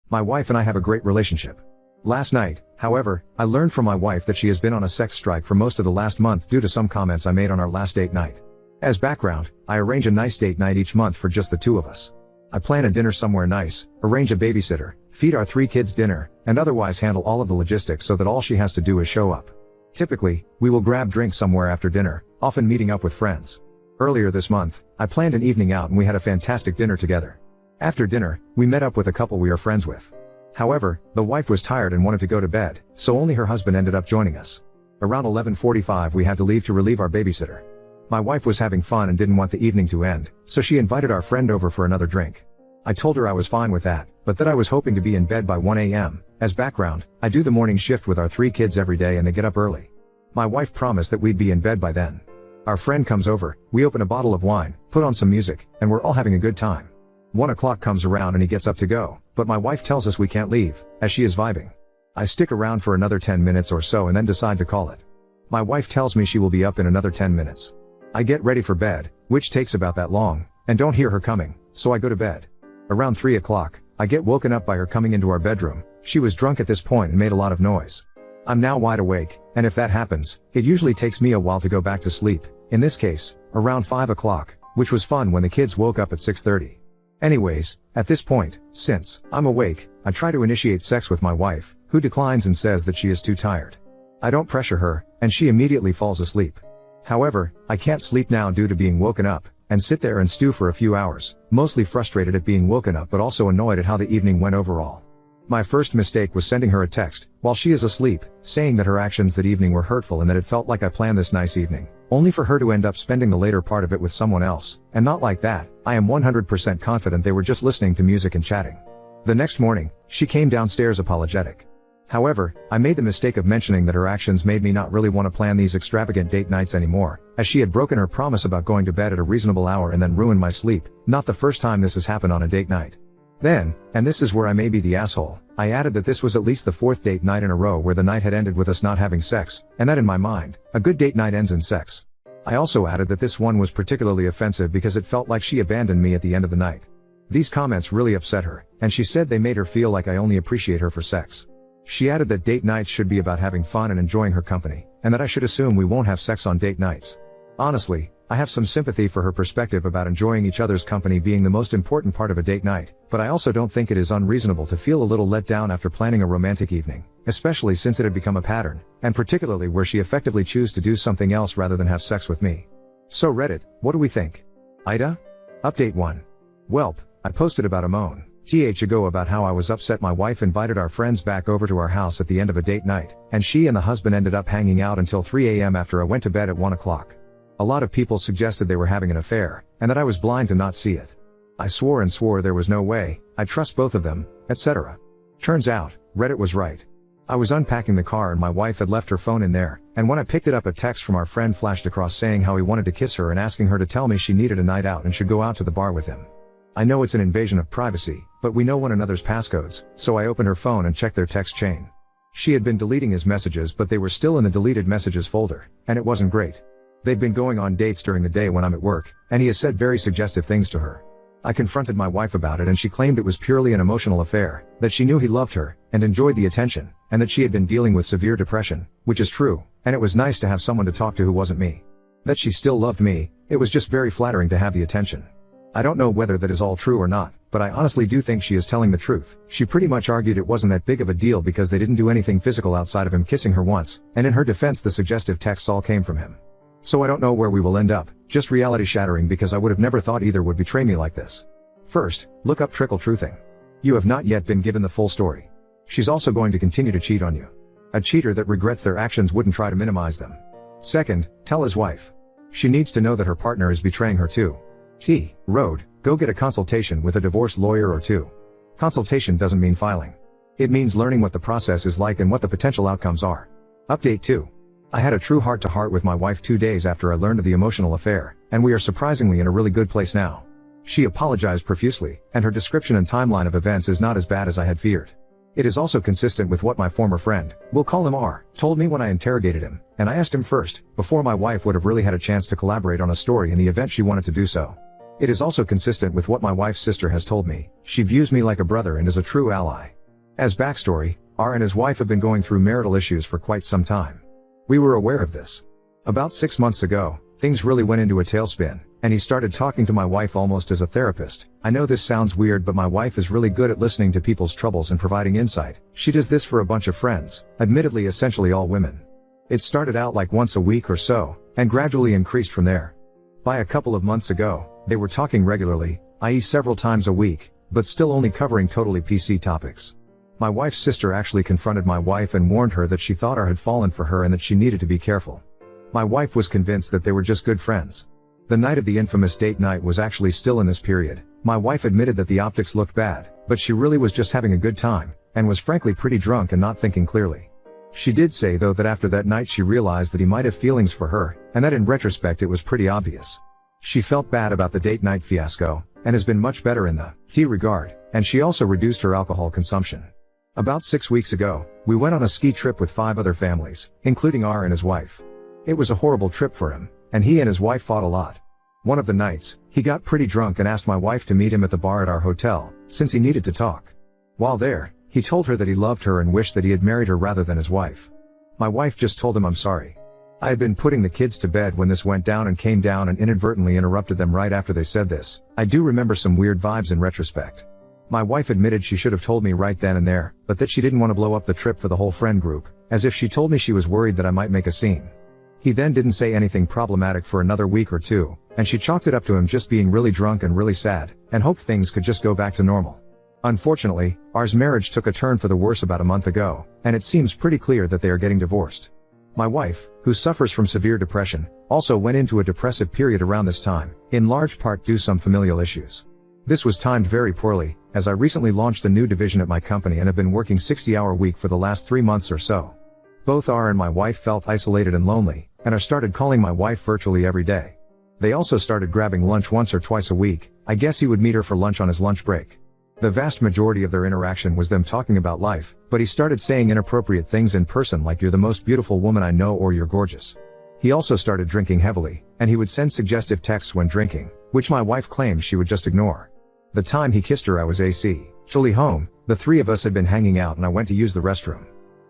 My wife and I have a great relationship. Last night, however, I learned from my wife that she has been on a sex strike for most of the last month due to some comments I made on our last date night. As background, I arrange a nice date night each month for just the two of us. I plan a dinner somewhere nice, arrange a babysitter, feed our 3 kids dinner, and otherwise handle all of the logistics so that all she has to do is show up. Typically, we will grab drinks somewhere after dinner, often meeting up with friends. Earlier this month, I planned an evening out and we had a fantastic dinner together. After dinner, we met up with a couple we are friends with. However, the wife was tired and wanted to go to bed, so only her husband ended up joining us. Around 11:45 we had to leave to relieve our babysitter. My wife was having fun and didn't want the evening to end, so she invited our friend over for another drink. I told her I was fine with that, but that I was hoping to be in bed by 1 a.m. As background, I do the morning shift with our 3 kids every day and they get up early. My wife promised that we'd be in bed by then. Our friend comes over, we open a bottle of wine, put on some music, and we're all having a good time. 1 o'clock comes around and he gets up to go, but my wife tells us we can't leave, as she is vibing. I stick around for another 10 minutes or so and then decide to call it. My wife tells me she will be up in another 10 minutes. I get ready for bed, which takes about that long, and don't hear her coming, so I go to bed. Around 3 o'clock, I get woken up by her coming into our bedroom. She was drunk at this point and made a lot of noise. I'm now wide awake, and if that happens, it usually takes me a while to go back to sleep, in this case, around 5 o'clock, which was fun when the kids woke up at 6:30. Anyways, at this point, since I'm awake, I try to initiate sex with my wife, who declines and says that she is too tired. I don't pressure her, and she immediately falls asleep. However, I can't sleep now due to being woken up, and sit there and stew for a few hours, mostly frustrated at being woken up but also annoyed at how the evening went overall. My first mistake was sending her a text, while she is asleep, saying that her actions that evening were hurtful and that it felt like I planned this nice evening, only for her to end up spending the later part of it with someone else, and not like that. I am 100% confident they were just listening to music and chatting. The next morning, she came downstairs apologetic. However, I made the mistake of mentioning that her actions made me not really want to plan these extravagant date nights anymore, as she had broken her promise about going to bed at a reasonable hour and then ruined my sleep. Not the first time this has happened on a date night. Then, and this is where I may be the asshole, I added that this was at least the 4th date night in a row where the night had ended with us not having sex, and that in my mind, a good date night ends in sex. I also added that this one was particularly offensive because it felt like she abandoned me at the end of the night. These comments really upset her, and she said they made her feel like I only appreciate her for sex. She added that date nights should be about having fun and enjoying her company, and that I should assume we won't have sex on date nights. Honestly, I have some sympathy for her perspective about enjoying each other's company being the most important part of a date night, but I also don't think it is unreasonable to feel a little let down after planning a romantic evening, especially since it had become a pattern, and particularly where she effectively chose to do something else rather than have sex with me. So Reddit, what do we think? Ida? Update 1. Welp, I posted about a moan ago about how I was upset my wife invited our friends back over to our house at the end of a date night, and she and the husband ended up hanging out until 3 a.m. after I went to bed at 1 o'clock. A lot of people suggested they were having an affair, and that I was blind to not see it. I swore and swore there was no way, I trust both of them, etc. Turns out, Reddit was right. I was unpacking the car and my wife had left her phone in there, and when I picked it up a text from our friend flashed across saying how he wanted to kiss her and asking her to tell me she needed a night out and should go out to the bar with him. I know it's an invasion of privacy, but we know one another's passcodes, so I opened her phone and checked their text chain. She had been deleting his messages but they were still in the deleted messages folder, and it wasn't great. They've been going on dates during the day when I'm at work, and he has said very suggestive things to her. I confronted my wife about it and she claimed it was purely an emotional affair, that she knew he loved her, and enjoyed the attention, and that she had been dealing with severe depression, which is true, and it was nice to have someone to talk to who wasn't me. That she still loved me, it was just very flattering to have the attention. I don't know whether that is all true or not, but I honestly do think she is telling the truth. She pretty much argued it wasn't that big of a deal because they didn't do anything physical outside of him kissing her once, and in her defense the suggestive texts all came from him. So I don't know where we will end up, just reality shattering because I would have never thought either would betray me like this. First, look up trickle truthing. You have not yet been given the full story. She's also going to continue to cheat on you. A cheater that regrets their actions wouldn't try to minimize them. Second, tell his wife. She needs to know that her partner is betraying her too. Road, go get a consultation with a divorce lawyer or two. Consultation doesn't mean filing. It means learning what the process is like and what the potential outcomes are. Update 2. I had a true heart-to-heart with my wife 2 days after I learned of the emotional affair, and we are surprisingly in a really good place now. She apologized profusely, and her description and timeline of events is not as bad as I had feared. It is also consistent with what my former friend, we'll call him R, told me when I interrogated him, and I asked him first, before my wife would have really had a chance to collaborate on a story in the event she wanted to do so. It is also consistent with what my wife's sister has told me. She views me like a brother and is a true ally. As backstory, R and his wife have been going through marital issues for quite some time. We were aware of this. About 6 months ago, things really went into a tailspin, and he started talking to my wife almost as a therapist. I know this sounds weird, but my wife is really good at listening to people's troubles and providing insight. She does this for a bunch of friends, admittedly essentially all women. It started out like once a week or so, and gradually increased from there. By a couple of months ago, they were talking regularly, i.e. several times a week, but still only covering totally PC topics. My wife's sister actually confronted my wife and warned her that she thought R had fallen for her and that she needed to be careful. My wife was convinced that they were just good friends. The night of the infamous date night was actually still in this period. My wife admitted that the optics looked bad, but she really was just having a good time, and was frankly pretty drunk and not thinking clearly. She did say though that after that night she realized that he might have feelings for her, and that in retrospect it was pretty obvious. She felt bad about the date night fiasco, and has been much better in the regard, and she also reduced her alcohol consumption. About 6 weeks ago, we went on a ski trip with 5 other families, including R and his wife. It was a horrible trip for him, and he and his wife fought a lot. One of the nights, he got pretty drunk and asked my wife to meet him at the bar at our hotel, since he needed to talk. While there, he told her that he loved her and wished that he had married her rather than his wife. My wife just told him I'm sorry. I had been putting the kids to bed when this went down and came down and inadvertently interrupted them right after they said this. I do remember some weird vibes in retrospect. My wife admitted she should have told me right then and there, but that she didn't want to blow up the trip for the whole friend group, as if she told me she was worried that I might make a scene. He then didn't say anything problematic for another week or two, and she chalked it up to him just being really drunk and really sad, and hoped things could just go back to normal. Unfortunately, R's marriage took a turn for the worse about a month ago, and it seems pretty clear that they are getting divorced. My wife, who suffers from severe depression, also went into a depressive period around this time, in large part due to some familial issues. This was timed very poorly, as I recently launched a new division at my company and have been working 60-hour week for the last 3 months or so. Both R and my wife felt isolated and lonely, and I started calling my wife virtually every day. They also started grabbing lunch once or twice a week. I guess he would meet her for lunch on his lunch break. The vast majority of their interaction was them talking about life, but he started saying inappropriate things in person like "you're the most beautiful woman I know" or "you're gorgeous." He also started drinking heavily, and he would send suggestive texts when drinking, which my wife claims she would just ignore. The time he kissed her I was actually home. The 3 of us had been hanging out and I went to use the restroom.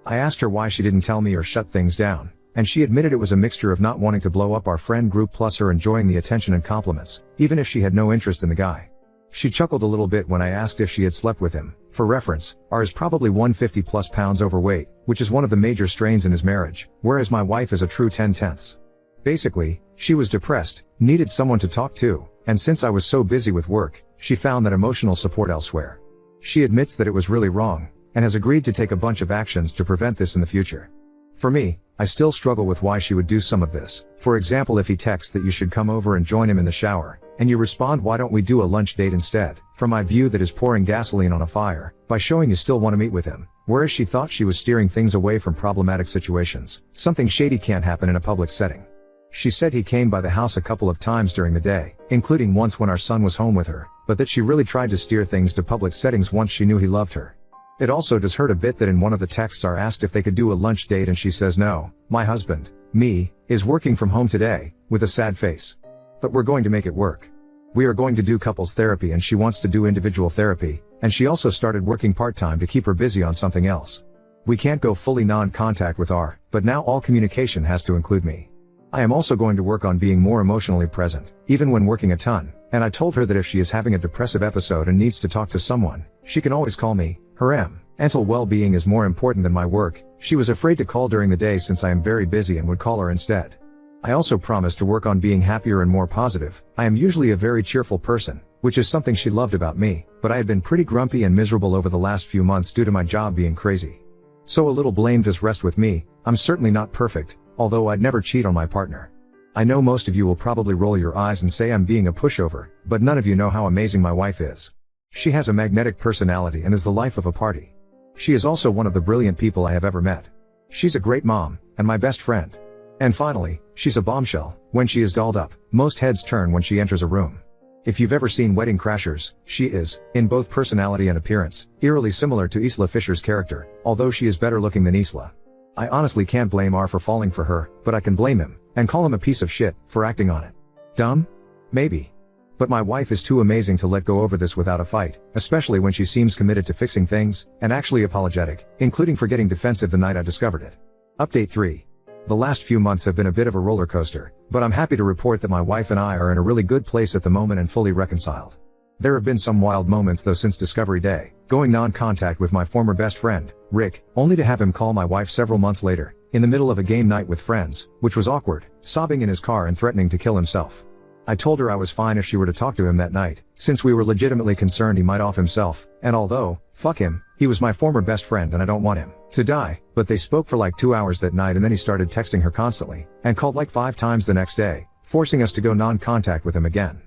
I asked her why she didn't tell me or shut things down, and she admitted it was a mixture of not wanting to blow up our friend group plus her enjoying the attention and compliments, even if she had no interest in the guy. She chuckled a little bit when I asked if she had slept with him. For reference, R is probably 150 plus pounds overweight, which is one of the major strains in his marriage, whereas my wife is a true 10/10. Basically, she was depressed, needed someone to talk to, and since I was so busy with work, she found that emotional support elsewhere. She admits that it was really wrong, and has agreed to take a bunch of actions to prevent this in the future. For me, I still struggle with why she would do some of this. For example, if he texts that you should come over and join him in the shower, and you respond, "Why don't we do a lunch date instead?" From my view, that is pouring gasoline on a fire, by showing you still want to meet with him, whereas she thought she was steering things away from problematic situations. Something shady can't happen in a public setting. She said he came by the house a couple of times during the day, including once when our son was home with her, but that she really tried to steer things to public settings once she knew he loved her. It also does hurt a bit that in one of the texts are asked if they could do a lunch date and she says no. My husband, me, is working from home today, with a sad face. But we're going to make it work. We are going to do couples therapy and she wants to do individual therapy, and she also started working part-time to keep her busy on something else. We can't go fully non-contact with R, but now all communication has to include me. I am also going to work on being more emotionally present, even when working a ton, and I told her that if she is having a depressive episode and needs to talk to someone, she can always call me. Her mental well-being is more important than my work. She was afraid to call during the day since I am very busy and would call her instead. I also promised to work on being happier and more positive. I am usually a very cheerful person, which is something she loved about me, but I had been pretty grumpy and miserable over the last few months due to my job being crazy. So a little blame does rest with me. I'm certainly not perfect, although I'd never cheat on my partner. I know most of you will probably roll your eyes and say I'm being a pushover, but none of you know how amazing my wife is. She has a magnetic personality and is the life of a party. She is also one of the brilliant people I have ever met. She's a great mom, and my best friend. And finally, she's a bombshell. When she is dolled up, most heads turn when she enters a room. If you've ever seen Wedding Crashers, she is, in both personality and appearance, eerily similar to Isla Fisher's character, although she is better looking than Isla. I honestly can't blame R for falling for her, but I can blame him, and call him a piece of shit, for acting on it. Dumb? Maybe. But my wife is too amazing to let go over this without a fight, especially when she seems committed to fixing things, and actually apologetic, including for getting defensive the night I discovered it. Update 3. The last few months have been a bit of a roller coaster, but I'm happy to report that my wife and I are in a really good place at the moment and fully reconciled. There have been some wild moments though since Discovery Day, going non-contact with my former best friend, Rick, only to have him call my wife several months later, in the middle of a game night with friends, which was awkward, sobbing in his car and threatening to kill himself. I told her I was fine if she were to talk to him that night, since we were legitimately concerned he might off himself, and although, fuck him, he was my former best friend and I don't want him to die, but they spoke for like 2 hours that night and then he started texting her constantly, and called like 5 times the next day, forcing us to go non-contact with him again.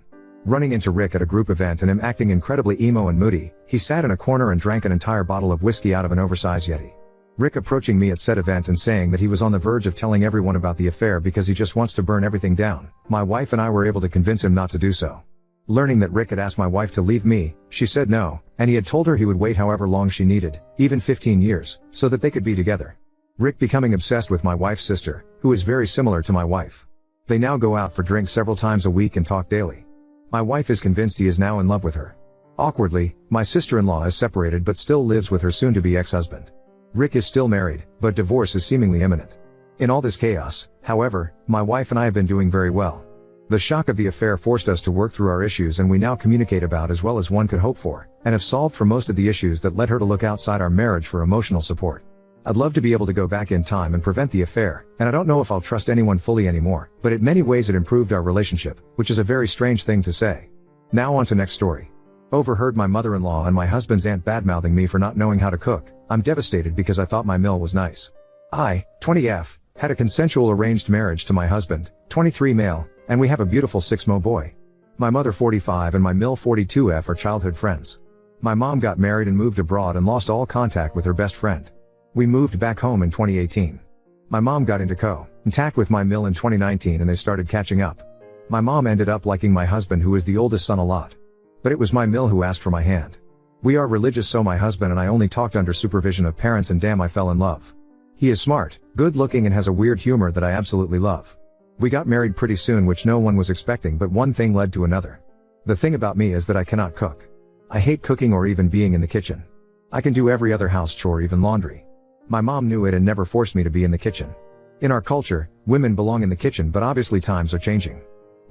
Running into Rick at a group event and him acting incredibly emo and moody, he sat in a corner and drank an entire bottle of whiskey out of an oversized Yeti. Rick approaching me at said event and saying that he was on the verge of telling everyone about the affair because he just wants to burn everything down. My wife and I were able to convince him not to do so. Learning that Rick had asked my wife to leave me, she said no, and he had told her he would wait however long she needed, even 15 years, so that they could be together. Rick becoming obsessed with my wife's sister, who is very similar to my wife. They now go out for drinks several times a week and talk daily. My wife is convinced he is now in love with her. Awkwardly, my sister-in-law is separated but still lives with her soon-to-be ex-husband. Rick is still married, but divorce is seemingly imminent. In all this chaos, however, my wife and I have been doing very well. The shock of the affair forced us to work through our issues and we now communicate about as well as one could hope for, and have solved for most of the issues that led her to look outside our marriage for emotional support. I'd love to be able to go back in time and prevent the affair, and I don't know if I'll trust anyone fully anymore, but in many ways it improved our relationship, which is a very strange thing to say. Now on to next story. Overheard my mother-in-law and my husband's aunt badmouthing me for not knowing how to cook. I'm devastated because I thought my mill was nice. I, 20F, had a consensual arranged marriage to my husband, 23 male, and we have a beautiful 6mo boy. My mother 45 and my mill 42F are childhood friends. My mom got married and moved abroad and lost all contact with her best friend. We moved back home in 2018. My mom got into contact with my mill in 2019 and they started catching up. My mom ended up liking my husband who is the oldest son a lot. But it was my mill who asked for my hand. We are religious so my husband and I only talked under supervision of parents and damn I fell in love. He is smart, good looking and has a weird humor that I absolutely love. We got married pretty soon which no one was expecting but one thing led to another. The thing about me is that I cannot cook. I hate cooking or even being in the kitchen. I can do every other house chore even laundry. My mom knew it and never forced me to be in the kitchen. In our culture, women belong in the kitchen but obviously times are changing.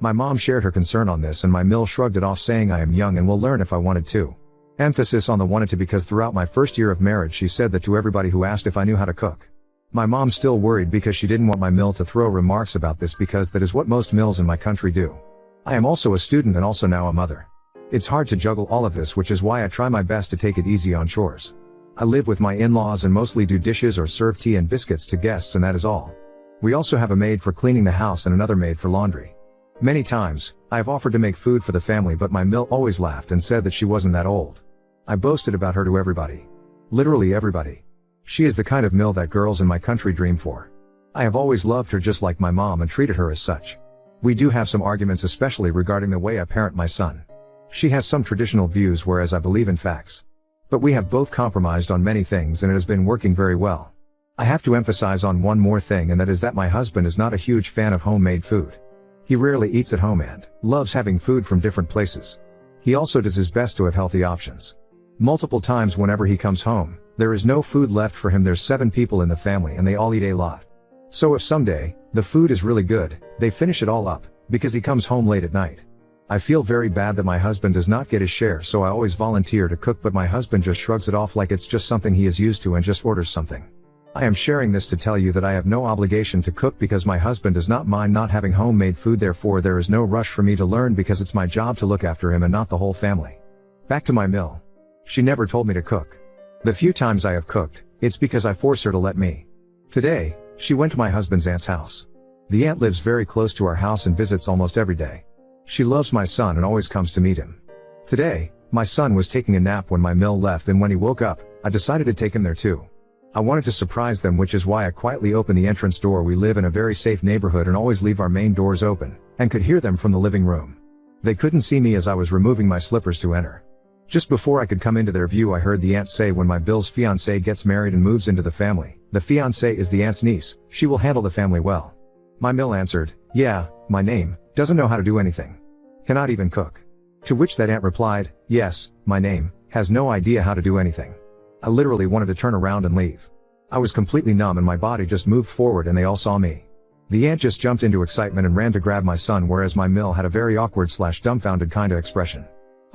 My mom shared her concern on this and my mill shrugged it off saying I am young and will learn if I wanted to. Emphasis on the wanted to because throughout my first year of marriage she said that to everybody who asked if I knew how to cook. My mom still worried because she didn't want my mill to throw remarks about this because that is what most mills in my country do. I am also a student and also now a mother. It's hard to juggle all of this which is why I try my best to take it easy on chores. I live with my in-laws and mostly do dishes or serve tea and biscuits to guests and that is all. We also have a maid for cleaning the house and another maid for laundry. Many times, I have offered to make food for the family but my mill always laughed and said that she wasn't that old. I boasted about her to everybody. Literally everybody. She is the kind of mill that girls in my country dream for. I have always loved her just like my mom and treated her as such. We do have some arguments especially regarding the way I parent my son. She has some traditional views whereas I believe in facts. But we have both compromised on many things and it has been working very well. I have to emphasize on one more thing and that is that my husband is not a huge fan of homemade food. He rarely eats at home and loves having food from different places. He also does his best to have healthy options. Multiple times whenever he comes home, there is no food left for him. There's 7 people in the family and they all eat a lot. So if someday, the food is really good, they finish it all up, because he comes home late at night. I feel very bad that my husband does not get his share so I always volunteer to cook but my husband just shrugs it off like it's just something he is used to and just orders something. I am sharing this to tell you that I have no obligation to cook because my husband does not mind not having homemade food therefore there is no rush for me to learn because it's my job to look after him and not the whole family. Back to my mill. She never told me to cook. The few times I have cooked, it's because I force her to let me. Today, she went to my husband's aunt's house. The aunt lives very close to our house and visits almost every day. She loves my son and always comes to meet him. Today, my son was taking a nap when my mill left and when he woke up, I decided to take him there too. I wanted to surprise them which is why I quietly opened the entrance door. We live in a very safe neighborhood and always leave our main doors open, and could hear them from the living room. They couldn't see me as I was removing my slippers to enter. Just before I could come into their view I heard the aunt say when my Bill's fiancée gets married and moves into the family, the fiancée is the aunt's niece, she will handle the family well. My mill answered, yeah, my name, doesn't know how to do anything. Cannot even cook. To which that aunt replied, "Yes, my name, has no idea how to do anything." I literally wanted to turn around and leave. I was completely numb and my body just moved forward and they all saw me. The aunt just jumped into excitement and ran to grab my son, whereas my Mill had a very awkward / dumbfounded kinda expression.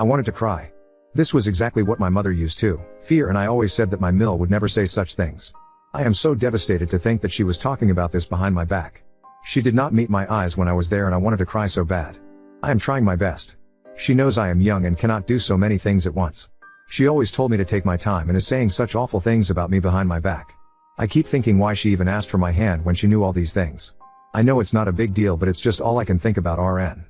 I wanted to cry. This was exactly what my mother used to fear, and I always said that my Mill would never say such things. I am so devastated to think that she was talking about this behind my back. She did not meet my eyes when I was there and I wanted to cry so bad. I am trying my best. She knows I am young and cannot do so many things at once. She always told me to take my time and is saying such awful things about me behind my back. I keep thinking why she even asked for my hand when she knew all these things. I know it's not a big deal, but it's just all I can think about. RN.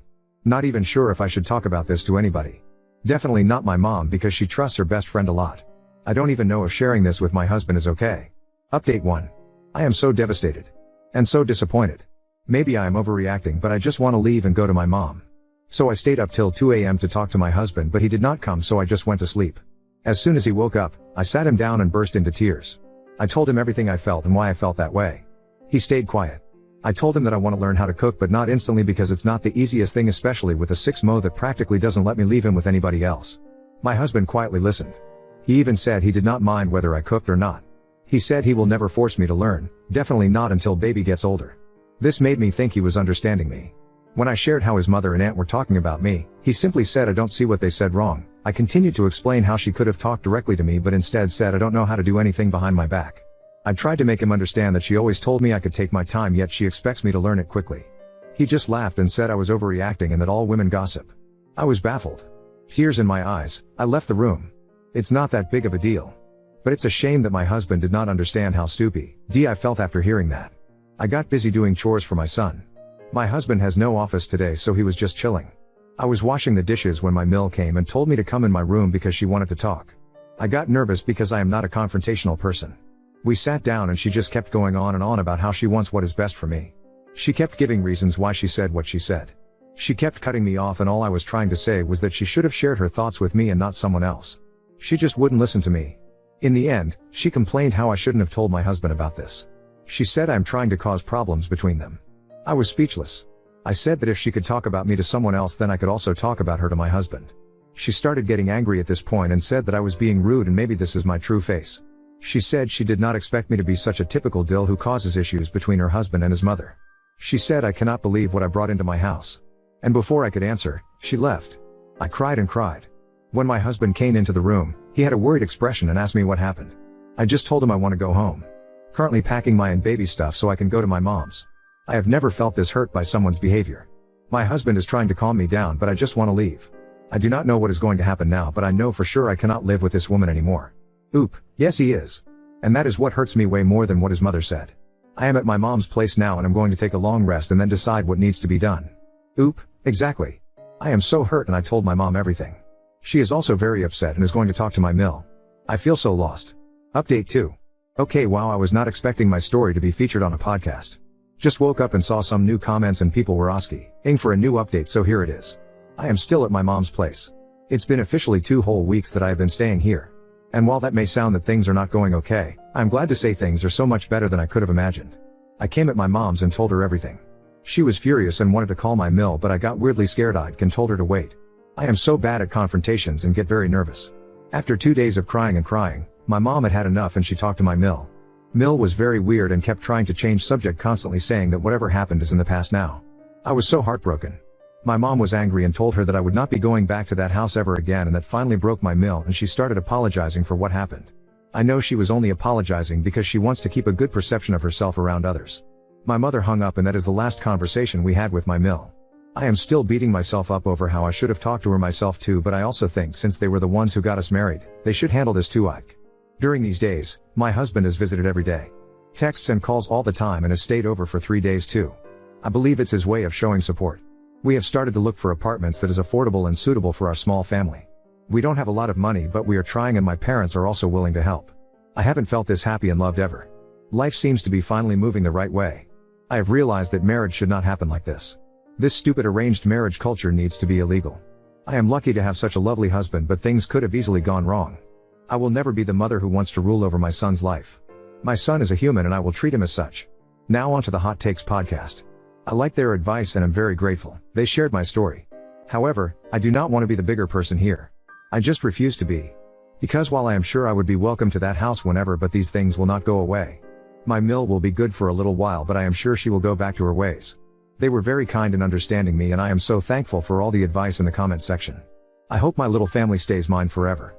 Not even sure if I should talk about this to anybody. Definitely not my mom because she trusts her best friend a lot. I don't even know if sharing this with my husband is okay. Update 1. I am so devastated. And so disappointed. Maybe I am overreacting, but I just want to leave and go to my mom. So I stayed up till 2 a.m. to talk to my husband, but he did not come, so I just went to sleep. As soon as he woke up, I sat him down and burst into tears. I told him everything I felt and why I felt that way. He stayed quiet. I told him that I want to learn how to cook, but not instantly because it's not the easiest thing, especially with a 6 that practically doesn't let me leave him with anybody else. My husband quietly listened. He even said he did not mind whether I cooked or not. He said he will never force me to learn, definitely not until baby gets older. This made me think he was understanding me. When I shared how his mother and aunt were talking about me, he simply said I don't see what they said wrong. I continued to explain how she could have talked directly to me, but instead said I don't know how to do anything behind my back. I tried to make him understand that she always told me I could take my time, yet she expects me to learn it quickly. He just laughed and said I was overreacting and that all women gossip. I was baffled. Tears in my eyes, I left the room. It's not that big of a deal. But it's a shame that my husband did not understand how stupid I felt after hearing that. I got busy doing chores for my son. My husband has no office today, so he was just chilling. I was washing the dishes when my Mill came and told me to come in my room because she wanted to talk. I got nervous because I am not a confrontational person. We sat down and she just kept going on and on about how she wants what is best for me. She kept giving reasons why she said what she said. She kept cutting me off, and all I was trying to say was that she should have shared her thoughts with me and not someone else. She just wouldn't listen to me. In the end, she complained how I shouldn't have told my husband about this. She said I'm trying to cause problems between them. I was speechless. I said that if she could talk about me to someone else, then I could also talk about her to my husband. She started getting angry at this point and said that I was being rude and maybe this is my true face. She said she did not expect me to be such a typical dill who causes issues between her husband and his mother. She said I cannot believe what I brought into my house. And before I could answer, she left. I cried and cried. When my husband came into the room, he had a worried expression and asked me what happened. I just told him I want to go home. Currently packing my and baby stuff so I can go to my mom's. I have never felt this hurt by someone's behavior. My husband is trying to calm me down, but I just want to leave. I do not know what is going to happen now, but I know for sure I cannot live with this woman anymore. Oop, yes he is. And that is what hurts me way more than what his mother said. I am at my mom's place now and I'm going to take a long rest and then decide what needs to be done. Oop, exactly. I am so hurt and I told my mom everything. She is also very upset and is going to talk to my Mill. I feel so lost. Update 2. Okay, wow, I was not expecting my story to be featured on a podcast. Just woke up and saw some new comments and people were asking for a new update, so here it is. I am still at my mom's place. It's been officially 2 whole weeks that I have been staying here. And while that may sound that things are not going okay, I'm glad to say things are so much better than I could have imagined. I came at my mom's and told her everything. She was furious and wanted to call my Mill, but I got weirdly scared-eyed and told her to wait. I am so bad at confrontations and get very nervous. After 2 days of crying and crying, my mom had had enough and she talked to my Mill. Mill was very weird and kept trying to change subject, constantly saying that whatever happened is in the past now. I was so heartbroken. My mom was angry and told her that I would not be going back to that house ever again, and that finally broke my Mill, and she started apologizing for what happened. I know she was only apologizing because she wants to keep a good perception of herself around others. My mother hung up and that is the last conversation we had with my Mill. I am still beating myself up over how I should have talked to her myself too, but I also think since they were the ones who got us married, they should handle this too. During these days, my husband has visited every day. Texts and calls all the time and has stayed over for 3 days too. I believe it's his way of showing support. We have started to look for apartments that is affordable and suitable for our small family. We don't have a lot of money, but we are trying, and my parents are also willing to help. I haven't felt this happy and loved ever. Life seems to be finally moving the right way. I have realized that marriage should not happen like this. This stupid arranged marriage culture needs to be illegal. I am lucky to have such a lovely husband, but things could have easily gone wrong. I will never be the mother who wants to rule over my son's life. My son is a human and I will treat him as such. Now on to the Hot Takes podcast. I like their advice and am very grateful. They shared my story. However, I do not want to be the bigger person here. I just refuse to be. Because while I am sure I would be welcome to that house whenever, but these things will not go away. My mill will be good for a little while, but I am sure she will go back to her ways. They were very kind in understanding me, and I am so thankful for all the advice in the comment section. I hope my little family stays mine forever.